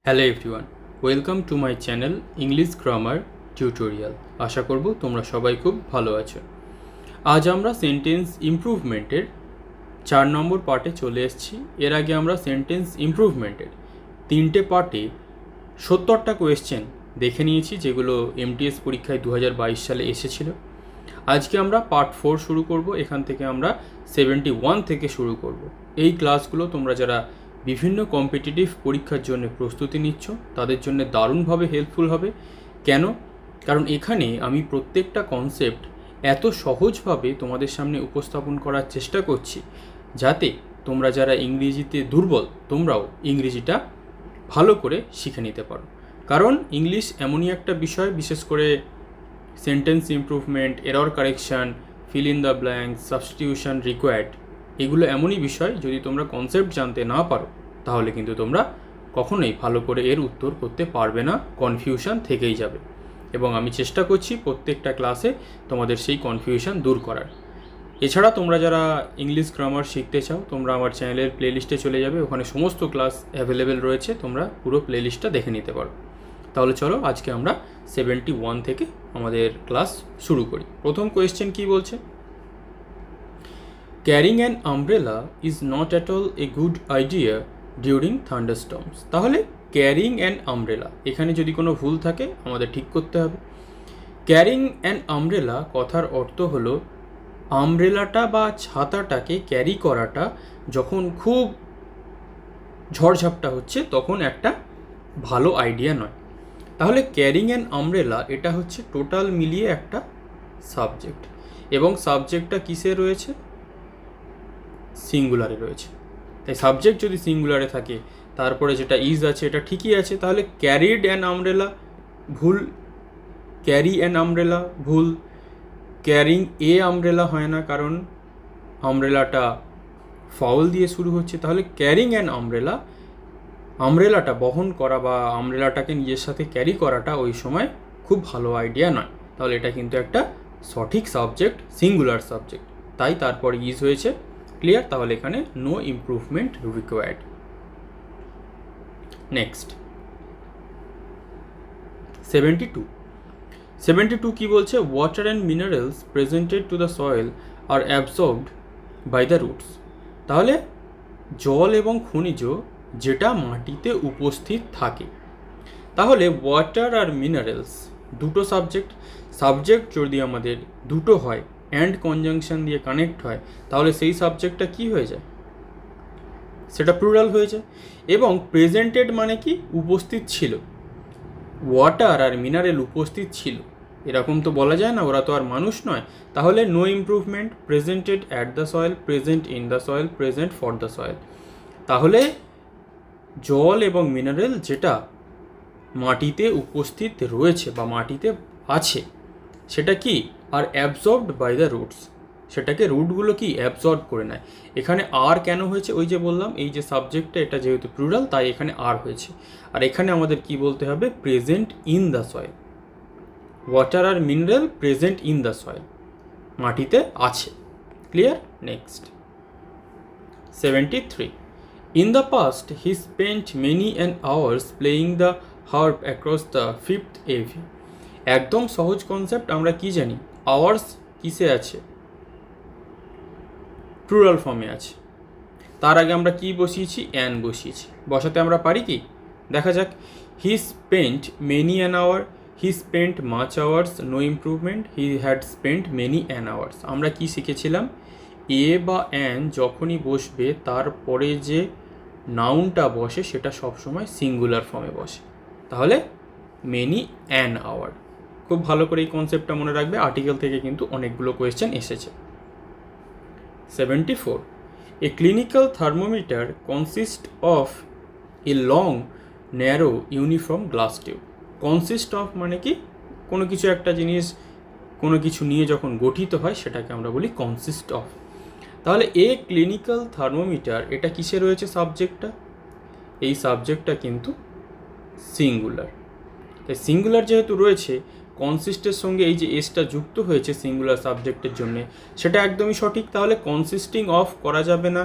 Hello everyone, welcome to my channel English grammar tutorial. আশা করব তোমরা সবাই খুব ভালো আছো। আজ আমরা সেন্টেন্স ইমপ্রুভমেন্টের 4 নম্বর পার্টে চলে এসেছি। এর আগে আমরা সেন্টেন্স ইমপ্রুভমেন্টের 3টে পার্টে 70টা কোয়েশ্চেন দেখে নিয়েছি, যেগুলো এমটিএস পরীক্ষায় 2022 সালে এসেছিল। আজকে আমরা পার্ট 4 শুরু করব। এখান থেকে আমরা 71 থেকে শুরু করব। এই ক্লাসগুলো তোমরা যারা বিভিন্ন কম্পিটিটিভ পরীক্ষার জন্য প্রস্তুতি নিচ্ছ তাদের জন্য দারুণভাবে হেল্পফুল হবে। কেন? কারণ এখানে আমি প্রত্যেকটা কনসেপ্ট এত সহজভাবে তোমাদের সামনে উপস্থাপন করার চেষ্টা করছি, যাতে তোমরা যারা ইংরেজিতে দুর্বল তোমরাও ইংরেজিটা ভালো করে শিখে নিতে পারো। কারণ ইংলিশ এমনই একটা বিষয়, বিশেষ করে sentence improvement, error correction, fill in the blank, substitution required, এগুলো এমনই বিষয়, যদি তোমরা কনসেপ্ট জানতে না পারো তাহলে কিন্তু তোমরা কখনোই ভালো করে এর উত্তর করতে পারবে না, কনফিউশন থেকেই যাবে। এবং আমি চেষ্টা করছি প্রত্যেকটা ক্লাসে তোমাদের সেই কনফিউশন দূর করার। এছাড়া তোমরা যারা ইংলিশ গ্রামার শিখতে চাও, তোমরা আমার চ্যানেলের প্লেলিস্টে চলে যাবে, ওখানে সমস্ত ক্লাস অ্যাভেলেবেল রয়েছে, তোমরা পুরো প্লেলিস্টটা দেখে নিতে পারো। তাহলে চলো আজকে আমরা 71 থেকে আমাদের ক্লাস শুরু করি। প্রথম কোয়েশ্চেন কি বলছে? Carrying an umbrella is not at all a good idea during thunderstorms. তাহলে ক্যারিং অ্যান আমব্রেলা, এখানে যদি কোনো ভুল থাকে আমাদের ঠিক করতে হবে। ক্যারিং অ্যান আমব্রেলা কথার অর্থ হলো আমব্রেলাটা বা ছাতাটাকে ক্যারি করাটা যখন খুব ঝড়ঝাপটা হচ্ছে তখন একটা ভালো আইডিয়া নয়। তাহলে ক্যারিং অ্যান আমব্রেলা এটা হচ্ছে টোটাল মিলিয়ে একটা সাবজেক্ট, এবং সাবজেক্টটা কিসে রয়েছে? সিঙ্গুলারে রয়েছে। তাই সাবজেক্ট যদি সিঙ্গুলারে থাকে, তারপরে যেটা ইজ আছে এটা ঠিকই আছে, তাহলে ক্যারিড অ্যান আমব্রেলা ভুল, ক্যারি অ্যান আমব্রেলা ভুল, ক্যারিং এ আমব্রেলা হয় না, কারণ আমব্রেলাটা ফাউল দিয়ে শুরু হচ্ছে। তাহলে ক্যারিং অ্যান আমব্রেলা, আমব্রেলাটা বহন করা বা আমব্রেলাটাকে নিজের সাথে ক্যারি করাটা ওই সময় খুব ভালো আইডিয়া নয়। তাহলে এটা কিন্তু একটা সঠিক সাবজেক্ট, সিঙ্গুলার সাবজেক্ট, তাই তারপর ইজ হয়েছে। ক্লিয়ার? তাহলে এখানে নো ইমপ্রুভমেন্ট রিকোয়ার্ড। নেক্সট 72 কি বলছে? Water and minerals presented to the soil are absorbed by the roots. তাহলে জল এবং খনিজ যেটা মাটিতে উপস্থিত থাকে। তাহলে ওয়াটার আর মিনারেলস দুটো সাবজেক্ট যদি আমাদের দুটো হয়, অ্যান্ড কনজাংশন দিয়ে কানেক্ট হয়, তাহলে সেই সাবজেক্টটা কি হয়ে যায়? সেটা প্লুরাল হয়ে যায়। এবং প্রেজেন্টেড মানে কি? উপস্থিত ছিল। ওয়াটার আর মিনারেল উপস্থিত ছিল, এরকম তো বলা যায় না, ওরা তো আর মানুষ নয়। তাহলে no improvement, presented at the soil, present in the soil, present for the soil. তাহলে জল এবং মিনারেল যেটা মাটিতে উপস্থিত রয়েছে বা মাটিতে আছে সেটা কি? আর অ্যাবজর্বড বাই দ্য রুটস, সেটাকে রুটগুলো কি অ্যাবজর্ব করে নেয়। এখানে আর কেন হয়েছে? ওই যে বললাম, এই যে সাবজেক্টটা এটা যেহেতু প্লুরাল তাই এখানে আর হয়েছে। আর এখানে আমাদের কি বলতে হবে? Present in the soil. Water আর mineral present in the soil, মাটিতে আছে। Clear? Next 73. In the past, he spent many an hours playing the harp across the 5th AV. একদম সহজ কনসেপ্ট। আমরা কি জানি? আওয়ার্স কিসে আছে? প্লুরাল ফর্মে আছে। তার আগে আমরা কি বসিয়েছি? অ্যান বসিয়েছি। বসাতে আমরা পারি কি? দেখা যাক। He spent many an hour, he spent much hours, no improvement, he had spent many an hours. আমরা কি শিখেছিলাম? এ বা অ্যান যখনই বসবে তারপরে যে নাউনটা বসে সেটা সবসময় সিঙ্গুলার ফর্মে বসে। তাহলে মেনি অ্যান আওয়ার। খুব ভালো করে এই কনসেপ্টটা মনে রাখবে, আর্টিকেল থেকে কিন্তু অনেকগুলো কোয়েশ্চেন এসেছে। 74. A clinical thermometer consist of a long narrow uniform glass tube. Consist of মানে কি? কোনো কিছু একটা জিনিস কোনো কিছু নিয়ে যখন গঠিত হয় সেটাকে আমরা বলি কনসিস্ট অফ। তাহলে এ ক্লিনিক্যাল থার্মোমিটার, এটা কিসে রয়েছে সাবজেক্টটা? এই সাবজেক্টটা কিন্তু সিঙ্গুলার। তাই সিঙ্গুলার যেহেতু রয়েছে, কনসিস্টের সঙ্গে এই যে এসটা যুক্ত হয়েছে সিঙ্গুলার সাবজেক্টের জন্য, সেটা একদমই সঠিক। তাহলে কনসিস্টিং অফ করা যাবে না,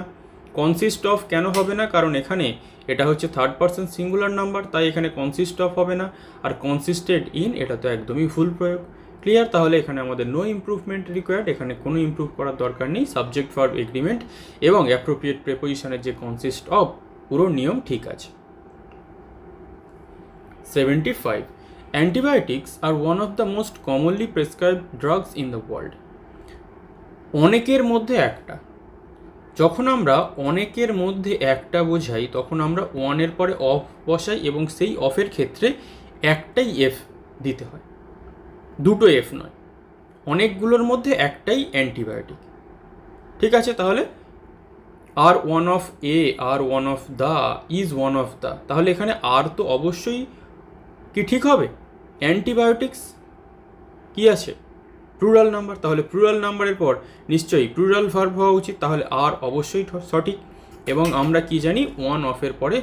কনসিস্ট অফ কেন হবে না, কারণ এখানে এটা হচ্ছে থার্ড পারসন সিঙ্গুলার নাম্বার, তাই এখানে কনসিস্ট অফ হবে না। আর কনসিস্টেড ইন এটা তো একদমই ভুল প্রয়োগ। ক্লিয়ার? তাহলে এখানে আমাদের নো ইমপ্রুভমেন্ট রিকোয়ার্ড, এখানে কোনো ইমপ্রুভ করার দরকার নেই। সাবজেক্ট ভার্ব এগ্রিমেন্ট এবং অ্যাপ্রোপ্রিয়েট প্রেপোজিশনের যে কনসিস্ট অফ পুরো নিয়ম ঠিক আছে। 75. Antibiotics are one of the most commonly prescribed drugs in the world. অনেকের মধ্যে একটা। যখন আমরা অনেকের মধ্যে একটা বোঝাই তখন আমরা ওয়ানের পরে অফ বসাই এবং সেই অফের ক্ষেত্রে একটাই এফ দিতে হয়, দুটো এফ নয়। অনেকগুলোর মধ্যে একটাই অ্যান্টিবায়োটিক। ঠিক আছে? তাহলে আর one of a, are one of the, is one of the, তাহলে এখানে আর তো অবশ্যই কি ঠিক হবে? অ্যান্টিবায়োটিক্স কি আছে? প্লুরাল নাম্বার, তাহলে প্লুরাল নাম্বারের পর নিশ্চয়ই প্লুরাল ভার্ব হওয়া উচিত, তাহলে আর অবশ্যই সঠিক। এবং আমরা কি জানি, ওয়ান অফের পরে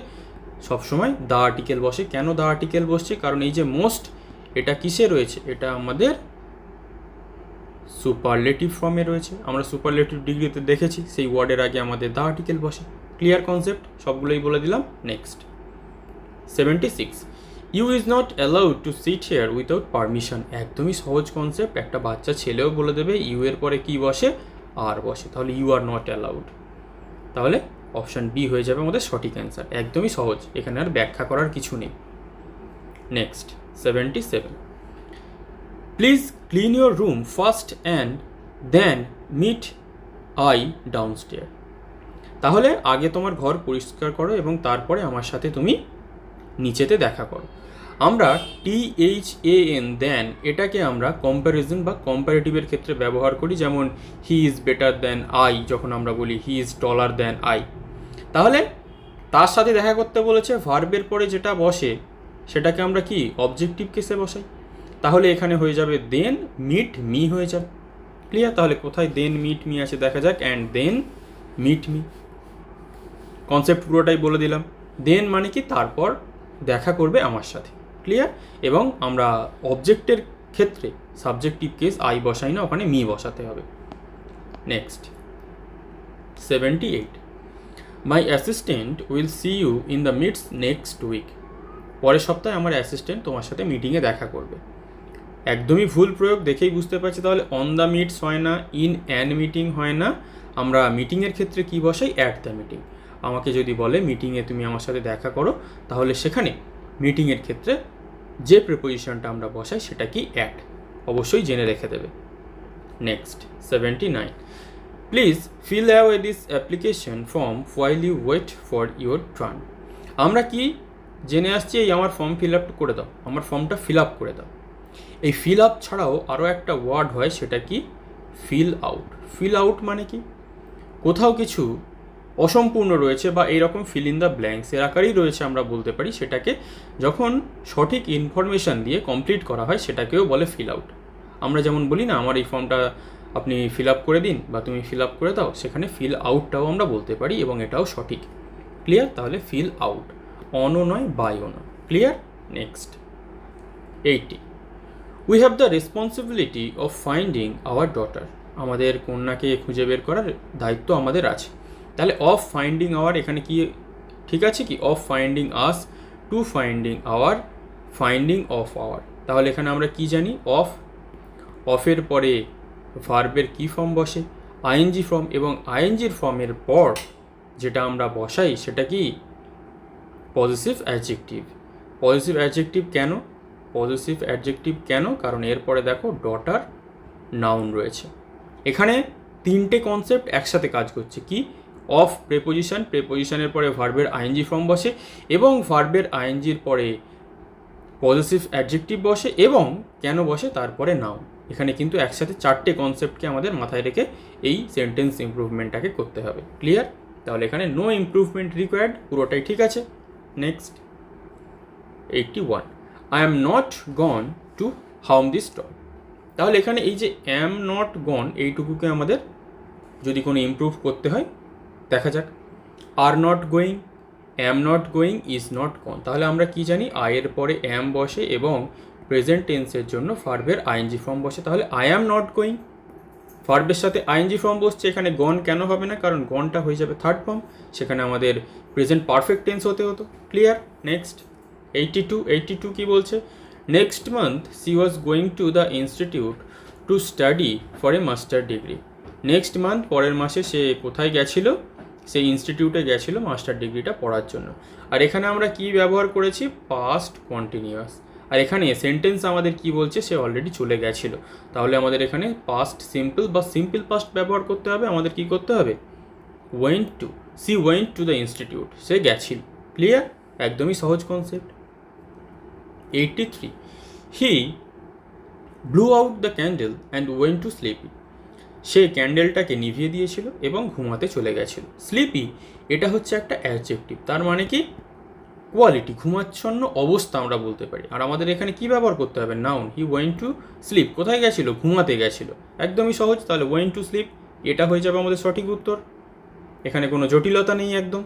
সবসময় দ্য আর্টিকেল বসে। কেন দ্য আর্টিকেল বসছে? কারণ এই যে মোস্ট, এটা কিসে রয়েছে? এটা আমাদের সুপারলেটিভ ফর্মে রয়েছে। আমরা সুপারলেটিভ ডিগ্রিতে দেখেছি সেই ওয়ার্ডের আগে আমাদের দ্য আর্টিকেল বসে। Clear concept? সবগুলোই বলে দিলাম। Next 76. You is not allowed to sit here without permission. একদমই সহজ কনসেপ্ট, একটা বাচ্চা ছেলেও বলে দেবে ইউ এর পরে কি বসে? আর বসে, তাহলে ইউ আর নট অ্যালাউড। তাহলে অপশান বি হয়ে যাবে আমাদের সঠিক অ্যান্সার। একদমই সহজ, এখানে আর ব্যাখ্যা করার কিছু নেই। Next 77. Please clean your room first and then meet I downstair. তাহলে আগে তোমার ঘর পরিষ্কার করো এবং তারপরে আমার সাথে তুমি নিচেতে দেখা করো। আমরা THAN দেন এটাকে আমরা কম্প্যারিজন বা কম্প্যারেটিভের ক্ষেত্রে ব্যবহার করি, যেমন he is better than I, যখন আমরা বলি he is taller than I. তাহলে তার সাথে দেখা করতে বলেছে, ভার্বের পরে যেটা বসে সেটাকে আমরা কি অবজেক্টিভ কেসে বসাই। তাহলে এখানে হয়ে যাবে দেন মিট মি হয়ে যাবে। ক্লিয়ার? তাহলে কোথায় দেন মিট মি আছে দেখা যাক। And then meet me, concept পুরোটাই বলে দিলাম। দেন মানে কি তারপর দেখা করবে আমার সাথে। ক্লিয়ার? এবং আমরা অবজেক্টের ক্ষেত্রে সাবজেক্টিভ কেস আই বসাই না, ওখানে মি বসাতে হবে। Next 78. My assistant will see you in the meets next week. পরের সপ্তাহে আমার অ্যাসিস্ট্যান্ট তোমার সাথে মিটিংয়ে দেখা করবে। একদমই ভুল প্রয়োগ, দেখেই বুঝতে পারছি। তাহলে অন দ্য মিটস হয় না, ইন অ্যান মিটিং হয় না। আমরা মিটিংয়ের ক্ষেত্রে কি বসাই? At the meeting. আমাকে যদি বলে মিটিংয়ে তুমি আমার সাথে দেখা করো, তাহলে সেখানে মিটিংয়ের ক্ষেত্রে যে প্রিপোজিশনটা আমরা বসাই সেটা কি? অ্যাট। অবশ্যই জেনে রেখে দেবে। Next 79. Please fill away this application form while you wait for your turn. আমরা কি জেনে আসছি? এই আমার ফর্ম ফিল আপ করে দাও, আমার ফর্মটা ফিল আপ করে দাও। এই ফিল আপ ছাড়াও আরও একটা ওয়ার্ড হয়, সেটা কি? Fill out. ফিল আউট মানে কি? কোথাও কিছু অসম্পূর্ণ রয়েছে বা এইরকম ফিল ইন দ্য ব্ল্যাঙ্কস এর আকারেই রয়েছে আমরা বলতে পারি, সেটাকে যখন সঠিক ইনফরমেশান দিয়ে কমপ্লিট করা হয় সেটাকেও বলে ফিল আউট। আমরা যেমন বলি না, আমার এই ফর্মটা আপনি ফিল আপ করে দিন বা তুমি ফিল আপ করে দাও, সেখানে ফিল আউটটাও আমরা বলতে পারি এবং এটাও সঠিক। ক্লিয়ার? তাহলে ফিল আউট, অনও নয় বাইও নয়। Clear? Next 80. We have the responsibility of finding our daughter. আমাদের কন্যাকে খুঁজে বের করার দায়িত্ব আমাদের আছে। তাহলে অফ ফাইন্ডিং আওয়ার এখানে কি ঠিক আছে কি? Of finding us, to finding our, finding of our. তাহলে এখানে আমরা কি জানি? অফ, অফের পরে ভার্বের কি ফর্ম বসে? আইএনজি ফর্ম, এবং আইএনজির ফর্মের পর যেটা আমরা বসাই সেটা কি? Positive adjective. পজিটিভ অ্যাডজেক্টিভ কেন? পজিটিভ অ্যাডজেক্টিভ কেন? কারণ এরপরে দেখো ডটার নাউন রয়েছে। এখানে তিনটে কনসেপ্ট একসাথে কাজ করছে। কি? অফ প্রেপোজিশন, প্রেপোজিশনের পরে ভার্বের আইএনজি ফর্ম বসে এবং ভার্বের আইএনজির পরে পজিটিভ অ্যাডজেক্টিভ বসে এবং কেন বসে তারপরে নাউন। এখানে কিন্তু একসাথে চারটে কনসেপ্টকে আমাদের মাথায় রেখে এই সেন্টেন্স ইমপ্রুভমেন্টটাকে করতে হবে। ক্লিয়ার? তাহলে এখানে নো ইমপ্রুভমেন্ট রিকোয়ার্ড, পুরোটাই ঠিক আছে। Next 81. I am not gone to harm this toy. তাহলে এখানে এই যে অ্যাম নট গন, এইটুকুকে আমাদের যদি কোনো ইমপ্রুভ করতে হয় দেখা যাক। Are not going, am not going, is not গন। তাহলে আমরা কি জানি? আয়ের পরে অ্যাম বসে এবং প্রেজেন্ট টেন্সের জন্য ভার্বের আইএনজি ফর্ম বসে। তাহলে আই অ্যাম নট গোয়িং। ভার্বের সাথে আইএনজি ফর্ম বসছে, এখানে গন কেন হবে না, কারণ গনটা হয়ে যাবে থার্ড ফর্ম, সেখানে আমাদের প্রেজেন্ট পারফেক্ট টেন্স হতে হতো। ক্লিয়ার? নেক্সট 82 কি বলছে, next month C was going to the institute to study for a master degree. Next month পরের মাসে সে কোথায় গেছিল, সেই ইনস্টিটিউটে গেছিল মাস্টার ডিগ্রিটা পড়ার জন্য। আর এখানে আমরা কি ব্যবহার করেছি, পাস্ট কন্টিনিউয়াস। আর এখানে সেন্টেন্স আমাদের কি বলছে, সে অলরেডি চলে গেছিল, তাহলে আমাদের এখানে পাস্ট সিম্পল বা সিম্পল পাস্ট ব্যবহার করতে হবে। আমাদের কি করতে হবে, she went to the institute, সে গেছিল। ক্লিয়ার? একদমই সহজ concept. 83 he blew out the candle and went to sleepy. সে ক্যান্ডেলটাকে নিভিয়ে দিয়েছিল এবং ঘুমাতে চলে গেছিল। স্লিপি এটা হচ্ছে একটা অ্যাডজেক্টিভ, তার মানে কি কোয়ালিটি, ঘুমাচ্ছন্ন অবস্থা আমরা বলতে পারি। আর আমাদের এখানে কি ব্যবহার করতে হবে, noun. He went to sleep, কোথায় গেছিল, ঘুমাতে গেছিল। একদমই সহজ, তাহলে ওয়েন্ট টু স্লিপ এটা হয়ে যাবে আমাদের সঠিক উত্তর, এখানে কোনো জটিলতা নেই একদম।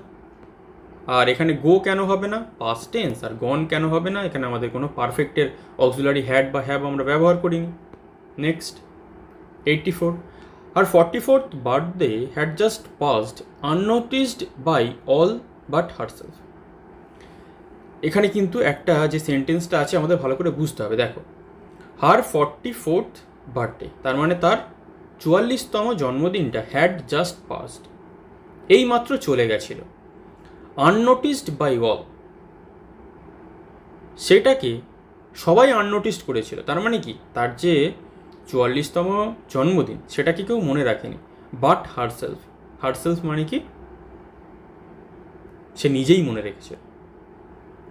আর এখানে গো কেন হবে না, পাস্ট টেন্স। আর গন কেন হবে না, এখানে আমাদের কোনো পারফেক্টের অক্সিলারি হ্যাড বা হ্যাভ আমরা ব্যবহার করিনি। Next 84 her 44th birthday had just passed unnoticed by all but herself. এখানে কিন্তু একটা যে সেন্টেন্সটা আছে আমাদের ভালো করে বুঝতে হবে। দেখো, হার 44th বার্থডে, তার মানে তার 44তম জন্মদিনটা হ্যাড জাস্ট পাসড, এই মাত্র চলে গেছিল। আননোটিসড বাই অল, সেটাকে সবাই আননোটিসড করেছিল, তার মানে কি তার যে 44তম জন্মদিন সেটাকে কেউ মনে রাখেনি। বাট হারসেলফ মানে কি সে নিজেই মনে রেখেছে।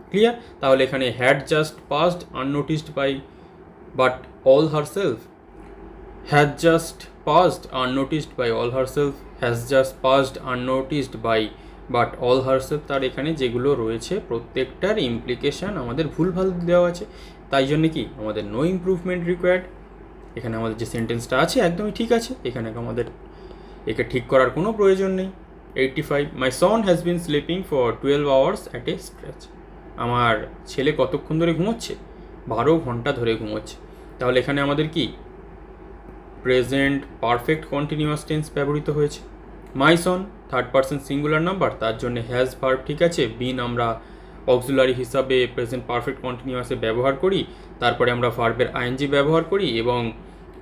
ক্লিয়ার? তাহলে এখানে had just passed unnoticed by but all herself, has just passed unnoticed by all herself, has just passed unnoticed by but all herself, তার এখানে যেগুলো রয়েছে প্রত্যেকটার ইমপ্লিকেশান আমাদের ভুলভাল দেওয়া আছে, তাই জন্য কি আমাদের নো ইমপ্রুভমেন্ট রিকোয়ার্ড। এখানে আমাদের যে সেন্টেন্সটা আছে একদমই ঠিক আছে, এখানে আমাদের একে ঠিক করার কোনো প্রয়োজন নেই। 85 my son has been sleeping for 12 hours at a stretch. আমার ছেলে কতক্ষণ ধরে ঘুমোচ্ছে, 12 ঘন্টা ধরে ঘুমোচ্ছে। তাহলে এখানে আমাদের কি প্রেজেন্ট পারফেক্ট কন্টিনিউয়াস টেন্স ব্যবহৃত হয়েছে। মাই সন থার্ড পারসন সিঙ্গুলার নাম্বার, তার জন্য হ্যাজ ভার্ব ঠিক আছে, বিন আমরা অক্সিলারি হিসাবে প্রেজেন্ট পারফেক্ট কন্টিনিউয়াসে ব্যবহার করি, তারপরে আমরা ভার্বের আইএনজি ব্যবহার করি, এবং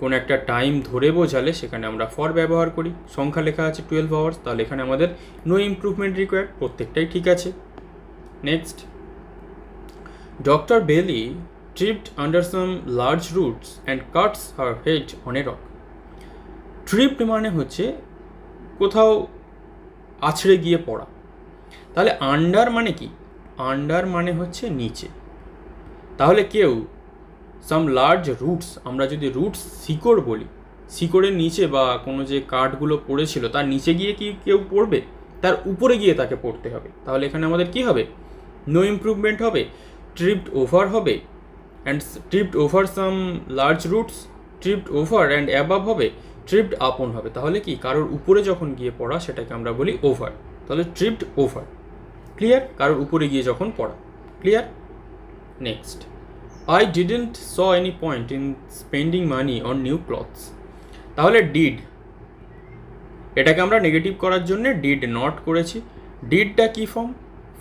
কোনো একটা টাইম ধরে বোঝালে সেখানে আমরা ফর ব্যবহার করি। সংখ্যা লেখা আছে 12 আওয়ার্স, তাহলে এখানে আমাদের নো ইমপ্রুভমেন্ট রিকোয়ার্ড, প্রত্যেকটাই ঠিক আছে। নেক্সট, ডক্টর বেলি tripped under some large roots and cuts her head on a rock. Tripped মানে হচ্ছে কোথাও আছড়ে গিয়ে পড়া। তাহলে আন্ডার মানে কি, আন্ডার মানে হচ্ছে নিচে। তাহলে কেউ সাম লার্জ রুটস, আমরা যদি রুটস শিকড় বলি, শিকড়ের নিচে বা কোনো যে কাঠগুলো পড়েছিল তার নিচে গিয়ে কি কেউ পড়বে, তার উপরে গিয়ে তাকে পড়তে হবে। তাহলে এখানে আমাদের কি হবে, নো ইমপ্রুভমেন্ট হবে, ট্রিপড ওভার হবে, and tripped over some large roots, tripped over and above হবে, ট্রিপড আপন হবে। তাহলে কি কারোর উপরে যখন গিয়ে পড়া সেটাকে আমরা বলি ওভার, তাহলে ট্রিপড ওভার। ক্লিয়ার? কারোর উপরে গিয়ে যখন পড়া। Clear? Next, I didn't saw any point in spending money on new clothes. তাহলে ডিড, এটাকে আমরা নেগেটিভ করার জন্য ডিড নট করেছি। ডিডটা কি ফর্ম,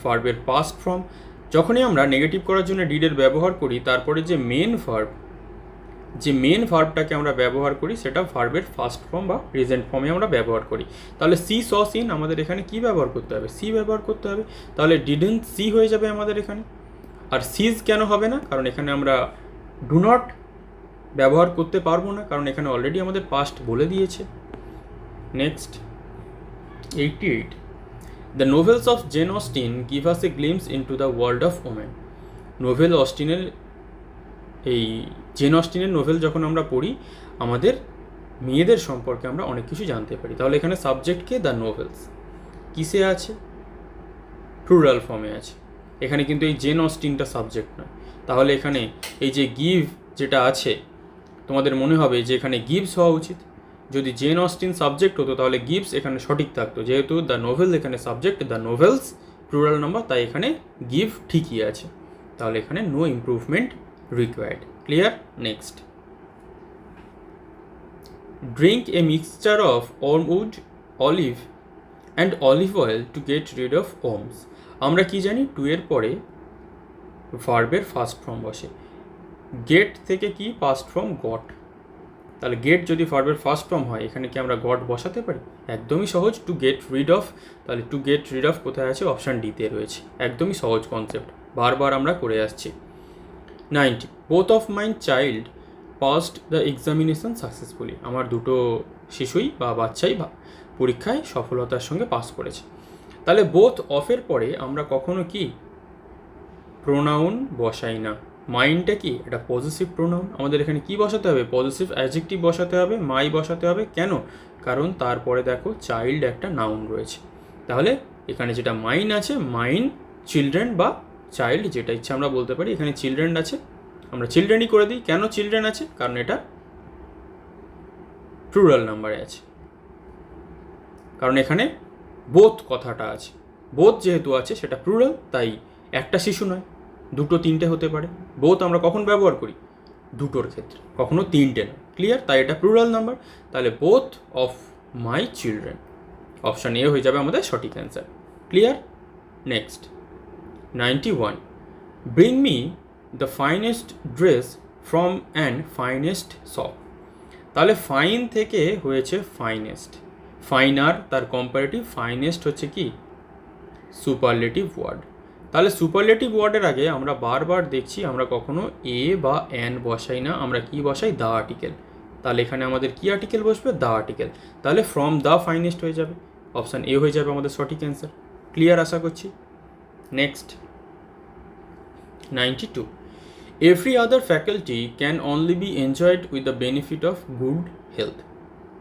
ভার্বের পাস্ট ফর্ম। যখনই আমরা নেগেটিভ করার জন্য ডিডের ব্যবহার করি, তারপরে যে মেন ভার্বটাকে আমরা ব্যবহার করি সেটা ভার্বের ফার্স্ট ফর্ম বা প্রেজেন্ট ফর্মে আমরা ব্যবহার করি। তাহলে সি স সিন আমাদের এখানে কি ব্যবহার করতে হবে, সি ব্যবহার করতে হবে। তাহলে ডিডন্ট সি হয়ে যাবে আমাদের এখানে। আর সিজ কেন হবে না, কারণ এখানে আমরা ডু নট ব্যবহার করতে পারবো না, কারণ এখানে অলরেডি আমাদের পাস্ট বলে দিয়েছে। Next 88 the novels of Jane Austen give us a glimpse into the world of women. Jane অস্টিনের নোভেল যখন আমরা পড়ি, আমাদের মেয়েদের সম্পর্কে আমরা অনেক কিছু জানতে পারি। তাহলে এখানে সাবজেক্টকে দ্য নোভেলস কিসে আছে, প্লুরাল ফর্মে আছে। এখানে কিন্তু এই জেন অস্টিনটা সাবজেক্ট নয়। তাহলে এখানে এই যে গিভ যেটা আছে, তোমাদের মনে হবে যে এখানে গিভস হওয়া উচিত। যদি জেন অস্টিন সাবজেক্ট হতো তাহলে গিভস এখানে সঠিক থাকতো, যেহেতু দ্য নোভেল এখানে subject, the novels plural number, তাই এখানে গিভ ঠিকই আছে। তাহলে এখানে no improvement required. Clear? Next drink a mixture of wormwood, olive and olive oil to get rid of worms. আমরা কি জানি, টু এর পরে ভার্বের ফার্স্ট ফর্ম বসে। গেট থেকে কি পাস্ট ফর্ম গট, তাহলে গেট যদি ভার্বের ফার্স্ট ফর্ম হয় এখানে কি আমরা গট বসাতে পারি? একদমই সহজ। টু গেট রিড অফ, তাহলে টু গেট রিড অফ কোথায় আছে? অপশান ডিতে রয়েছে। একদমই সহজ কনসেপ্ট, বারবার আমরা করে আসছি। 90, both of my child past the examination successfully. আমার দুটো শিশুই বা বাচ্চাই পরীক্ষায় সফলতার সঙ্গে পাস করেছে। তাহলে বোথ অফের পরে আমরা কখনো কি প্রোনাউন বসাই না। মাইনটা কি? এটা পজিটিভ প্রোনাউন, আমাদের এখানে কি বসাতে হবে? পজিটিভ অ্যাডজেক্টিভ বসাতে হবে, মাই বসাতে হবে। কেন? কারণ তারপরে দেখো চাইল্ড একটা নাউন রয়েছে। তাহলে এখানে যেটা মাইন আছে, মাইন চিলড্রেন বা চাইল্ড, যেটা ইচ্ছা আমরা বলতে পারি। এখানে চিলড্রেন আছে, আমরা চিলড্রেনই করে দিই। কেন চিলড্রেন আছে? কারণ এটা প্লুরাল নাম্বারে আছে, কারণ এখানে বোথ কথাটা আছে। বোথ যেহেতু আছে সেটা প্লুরাল, তাই একটা শিশু নয়, দুটো তিনটে হতে পারে। বোথ আমরা কখন ব্যবহার করি? দুটোর ক্ষেত্রে, কখনো তিনটে নয়। ক্লিয়ার? তাই এটা প্লুরাল নাম্বার। তাহলে both of my children, option A হয়ে যাবে আমাদের সঠিক answer. Clear? Next 91, bring me the finest dress from and finest shop. তাহলে ফাইন থেকে হয়েছে ফাইনেস্ট, ফাইনার তার কম্পারেটিভ, ফাইনেস্ট হচ্ছে কি সুপারলেটিভ ওয়ার্ড। তাহলে সুপারলেটিভ ওয়ার্ডের আগে আমরা বারবার দেখছি আমরা কখনো এ বা অ্যান বসাই না, আমরা কি বসাই? The article. তাহলে এখানে আমাদের কি আর্টিকেল বসবে? The article. তাহলে ফ্রম দ্য ফাইনেস্ট হয়ে যাবে, অপশান এ হয়ে যাবে আমাদের সঠিক অ্যান্সার। ক্লিয়ার আশা করছি। Next 92, every other faculty can only be enjoyed with the benefit of good health.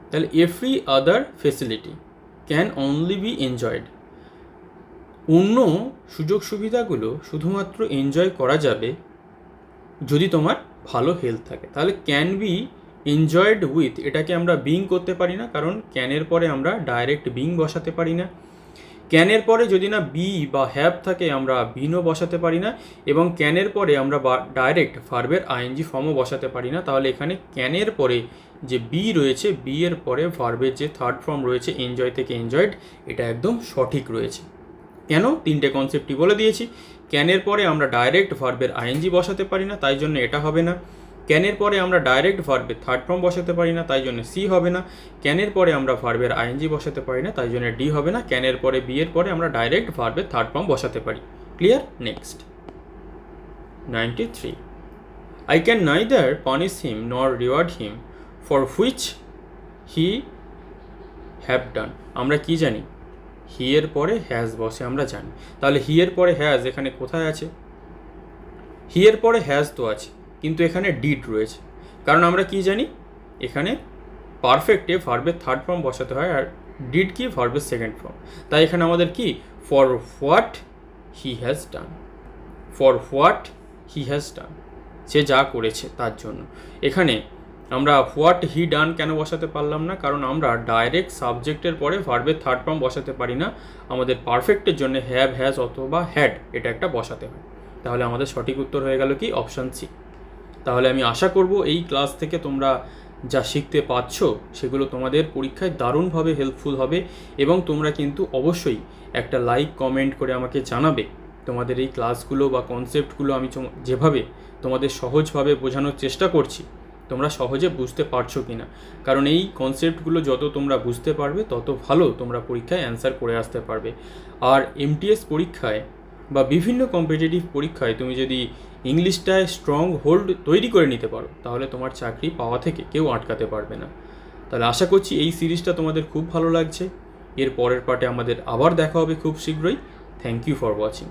তাহলে every other facility can only be enjoyed, অন্য সুযোগ সুবিধাগুলো শুধুমাত্র এনজয় করা যাবে যদি তোমার ভালো হেলথ থাকে। তাহলে ক্যান বি এনজয়েড উইথ, এটাকে আমরা বিং করতে পারি না, কারণ ক্যানের পরে আমরা ডাইরেক্ট বিং বসাতে পারি না। ক্যানের পরে যদি না বি বা হ্যাভ থাকে আমরা বিনও বসাতে পারি না, এবং ক্যানের পরে আমরা ডাইরেক্ট ভার্বের আইএনজি ফর্মও বসাতে পারি না। তাহলে এখানে ক্যানের পরে যে বি রয়েছে, বি এর পরে ভার্বের যে থার্ড ফর্ম রয়েছে এনজয় থেকে এনজয়েড, এটা একদম সঠিক রয়েছে। কেন? তিনটে কনসেপ্টই বলে দিয়েছি। ক্যানের পরে আমরা ডাইরেক্ট ভার্বের আইএনজি বসাতে পারি না, তাই জন্য এটা হবে না। ক্যানের পরে আমরা ডাইরেক্ট ভার্বের থার্ড ফর্ম বসাতে পারি না, তাই জন্য সি হবে না। ক্যানের পরে আমরা ভার্বের আইএনজি বসাতে পারি না, তাই জন্য ডি হবে না। ক্যানের পরে বি এর পরে আমরা ডাইরেক্ট ভার্বের থার্ড ফর্ম বসাতে পারি। Clear? Next 93, I can neither punish him nor reward him for which he have done. আমরা কি জানি? হি এর পরে হ্যাজ বসে, আমরা জানি। তাহলে হি এর পরে হ্যাজ এখানে কোথায় আছে? হি এর পরে হ্যাজ তো আছে, কিন্তু এখানে ডিড রয়েছে। কারণ আমরা কি জানি? এখানে পারফেক্টে ভার্বের থার্ড ফর্ম বসাতে হয়, আর ডিড কি? ভার্বের সেকেন্ড ফর্ম। তাই এখানে আমাদের কি? For what he has done, for what he has done, সে যা করেছে তার জন্য। এখানে আমরা হোয়াট হি ডান কেন বসাতে পারলাম না? কারণ আমরা ডাইরেক্ট সাবজেক্টের পরে ভার্বের থার্ড ফর্ম বসাতে পারি না, আমাদের পারফেক্টের জন্য হ্যাভ, হ্যাজ অথবা হ্যাড এটা একটা বসাতে হয়। তাহলে আমাদের সঠিক উত্তর হয়ে গেল কি? Option C. তাহলে আমি আশা করব এই ক্লাস থেকে তোমরা যা শিখতে পাচ্ছ সেগুলো তোমাদের পরীক্ষায় দারুণভাবে হেল্পফুল হবে, এবং তোমরা কিন্তু অবশ্যই একটা লাইক কমেন্ট করে আমাকে জানাবে তোমাদের এই ক্লাসগুলো বা কনসেপ্টগুলো আমি যেভাবে তোমাদের সহজভাবে বোঝানোর চেষ্টা করছি তোমরা সহজে বুঝতে পারছো কি না। কারণ এই কনসেপ্টগুলো যত তোমরা বুঝতে পারবে তত ভালো তোমরা পরীক্ষায় অ্যান্সার করে আসতে পারবে। আর এমটিএস পরীক্ষায় বা বিভিন্ন কম্পিটিটিভ পরীক্ষায় তুমি যদি ইংলিশটায় স্ট্রং হোল্ড তৈরি করে নিতে পারো তাহলে তোমার চাকরি পাওয়া থেকে কেউ আটকাতে পারবে না। তাহলে আশা করছি এই সিরিজটা তোমাদের খুব ভালো লাগছে। এর পরের পার্টে আমাদের আবার দেখা হবে খুব শীঘ্রই। Thank you for watching.